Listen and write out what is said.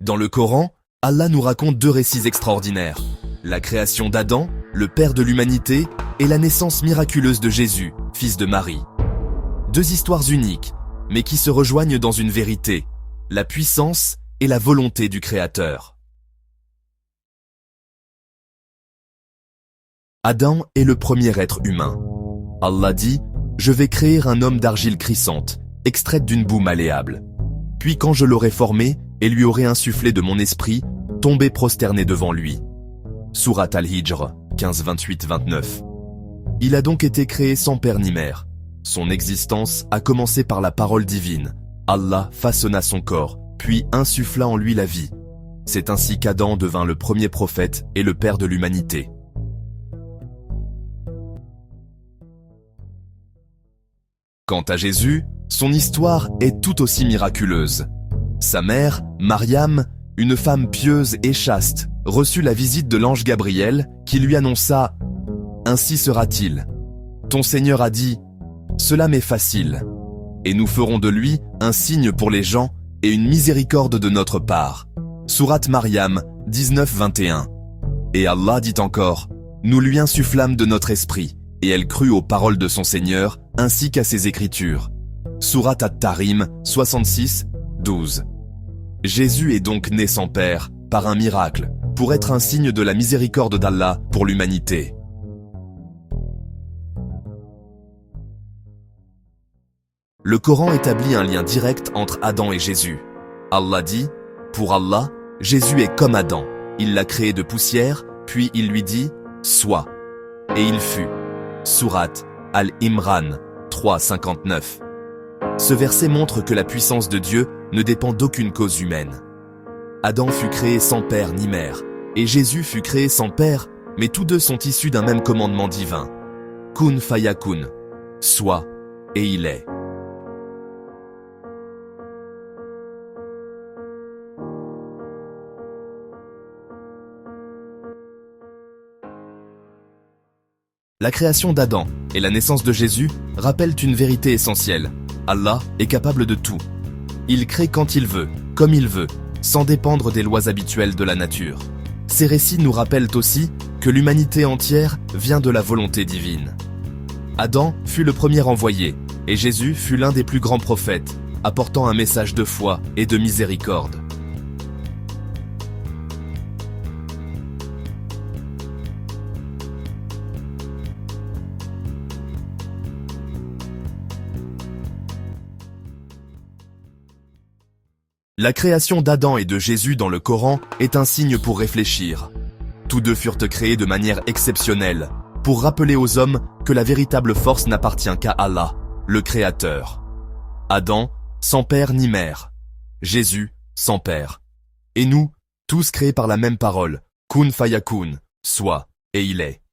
Dans le Coran, Allah nous raconte deux récits extraordinaires. La création d'Adam, le père de l'humanité, et la naissance miraculeuse de Jésus, fils de Marie. Deux histoires uniques, mais qui se rejoignent dans une vérité, la puissance et la volonté du Créateur. Adam est le premier être humain. Allah dit « Je vais créer un homme d'argile crissante, extraite d'une boue malléable. Puis quand je l'aurai formé et lui aurai insufflé de mon esprit, tombez prosterné devant lui. » Sourate Al-Hijr, 15, 28, 29. Il a donc été créé sans père ni mère. Son existence a commencé par la parole divine. Allah façonna son corps, puis insuffla en lui la vie. C'est ainsi qu'Adam devint le premier prophète et le père de l'humanité. Quant à Jésus, son histoire est tout aussi miraculeuse. Sa mère, Mariam, une femme pieuse et chaste, reçut la visite de l'ange Gabriel qui lui annonça « Ainsi sera-t-il. Ton Seigneur a dit « Cela m'est facile, et nous ferons de lui un signe pour les gens et une miséricorde de notre part. » Sourate Mariam 19-21. Et Allah dit encore « Nous lui insufflâmes de notre esprit, et elle crut aux paroles de son Seigneur, ainsi qu'à ses écritures. » Sourate At-Tahrim 66-12. Jésus est donc né sans père, par un miracle, pour être un signe de la miséricorde d'Allah pour l'humanité. Le Coran établit un lien direct entre Adam et Jésus. Allah dit « Pour Allah, Jésus est comme Adam. Il l'a créé de poussière, puis il lui dit « Sois. » Et il fut. Sourate Al-Imran 3-59. Ce verset montre que la puissance de Dieu ne dépend d'aucune cause humaine. Adam fut créé sans père ni mère, et Jésus fut créé sans père, mais tous deux sont issus d'un même commandement divin. Kun fayakun, soit, et il est. La création d'Adam et la naissance de Jésus rappellent une vérité essentielle. Allah est capable de tout. Il crée quand il veut, comme il veut, sans dépendre des lois habituelles de la nature. Ces récits nous rappellent aussi que l'humanité entière vient de la volonté divine. Adam fut le premier envoyé, et Jésus fut l'un des plus grands prophètes, apportant un message de foi et de miséricorde. La création d'Adam et de Jésus dans le Coran est un signe pour réfléchir. Tous deux furent créés de manière exceptionnelle, pour rappeler aux hommes que la véritable force n'appartient qu'à Allah, le Créateur. Adam, sans père ni mère. Jésus, sans père. Et nous, tous créés par la même parole, Kun fayakun, soit, et il est.